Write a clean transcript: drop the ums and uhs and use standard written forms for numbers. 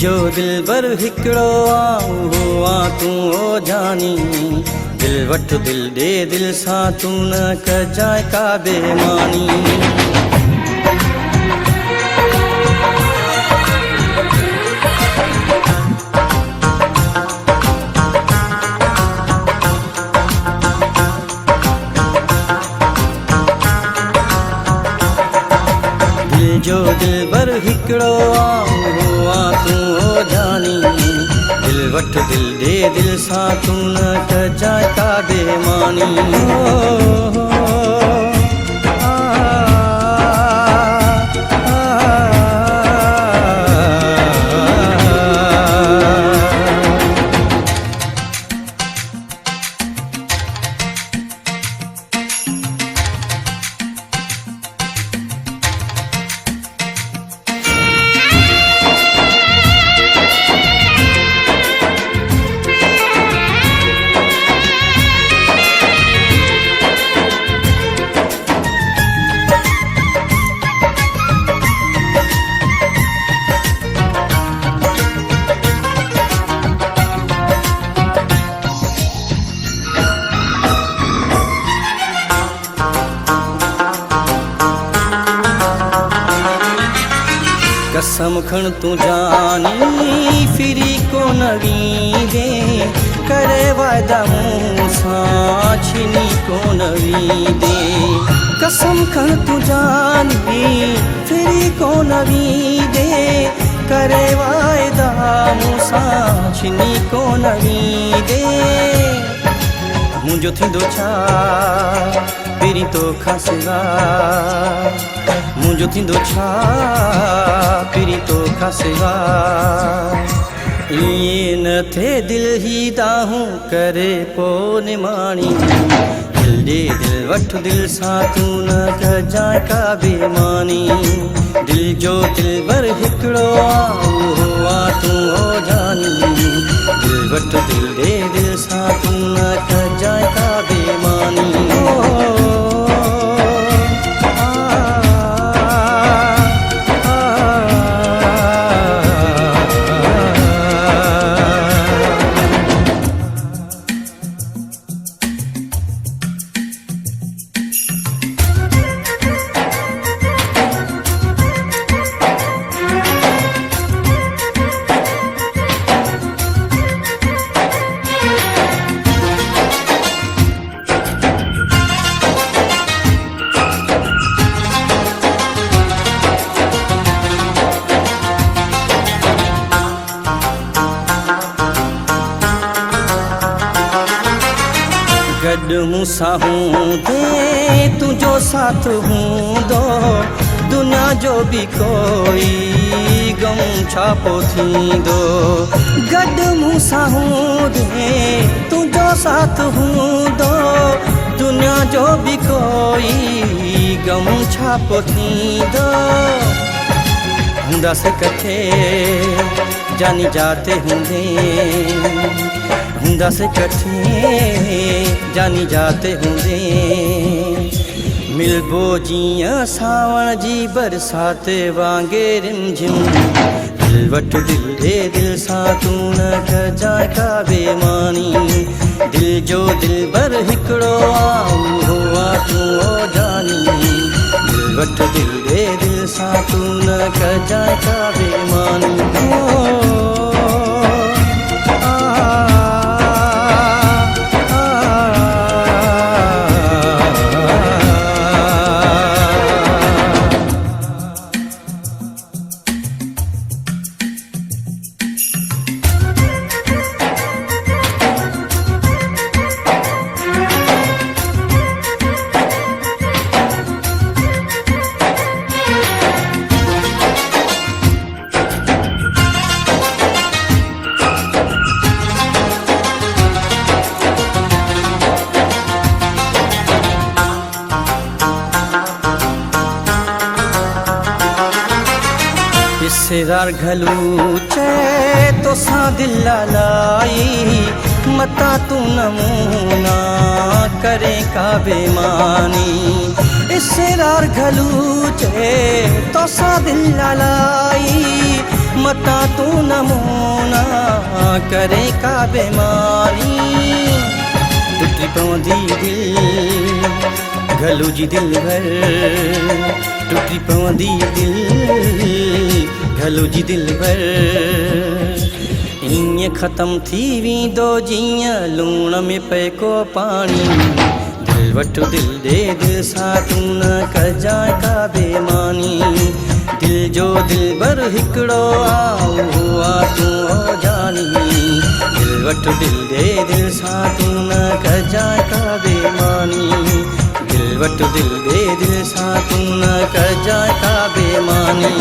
जो दिलबर हिकिड़ो आ तूं ओ जानी, दिल वठ दिल ॾे दिल सां तूं न कजांइ का बेमानी। जो दिलबर हिकिड़ो आ तूं ओ जानी, दिल वठ दिल ॾे दिल सां तूं न कजांइ का बेमानी। कसम खण तूं जानी फिरी को न वींदे, करे वायदा मूं सां छिनी को न वींदे। कसम खण तूं जानी फिरी को न वींदे, करे वायदा मूं सां छिनी को न वींदे। मुंहिंजो थींदो छा पहिरीं तोखां सिवा, मुंहिंजो थींदो छा पहिरीं तोखां सिवा। ईअं न थिए दिल ही दाहूं करे पोइ निमाणी, दिल ॾे दिल वठ दिल सां तूं न कजांइ का बेमानी। दिल जो दिलबर हिकिड़ो आ तूं ओ जानी, दिल वठ दिल ॾे दिल सां तूं न कजांइ का बेमानी। गॾु मूंसां हूंदे तुंहिंजो साथ हूंदो, दुनिया जो बि कोई गम छा पोइ थींदो। गॾु मूंसां हूंदे तुंहिंजो साथ हूंदो, दुनिया जो बि कोई गम छा पोइ थींदो। हूंदासीं कठे जानी जाते हूंदे, हूंदासीं कठे जानी जाते हूंदे। मिलबो जीअं सावण जी बरसात वांगुरु रिमझिम, दिल वठ दिल ॾे दिल सां तूं न कजांइ का बेमानी। दिल जो दिलबर हिकिड़ो आ तूं ओ जानी, दिल वठ दिल ॾे दिल सां तूं न कजांइ का बेमानी। हिस्सेदार घलूचे तो सा दिल लाई, मता तू नमूना करे का बेमानी। हिस्सेदार घलूचे तो सा दिल लाई, मता तू नमूना करे का बेमारी टुटी पवंदी दिल घलू जी दिल भर टुटी पवंदी दिल घलू जी दिल भर ईअं ख़त्म थी वेंदो जीअं लूण में पए को पाणी दिल वठु दिल ॾे दिल सां तू न कजांइ का बेमानी दिल जो दिलबर हिकिड़ो आ उहो आ तूं ओ जानी दिल वठु दिल ॾे दिल सां तू न कजांइ का बेमानी दिल वठु दिल ॾे दिल सां तू न कजांइ का बेमानी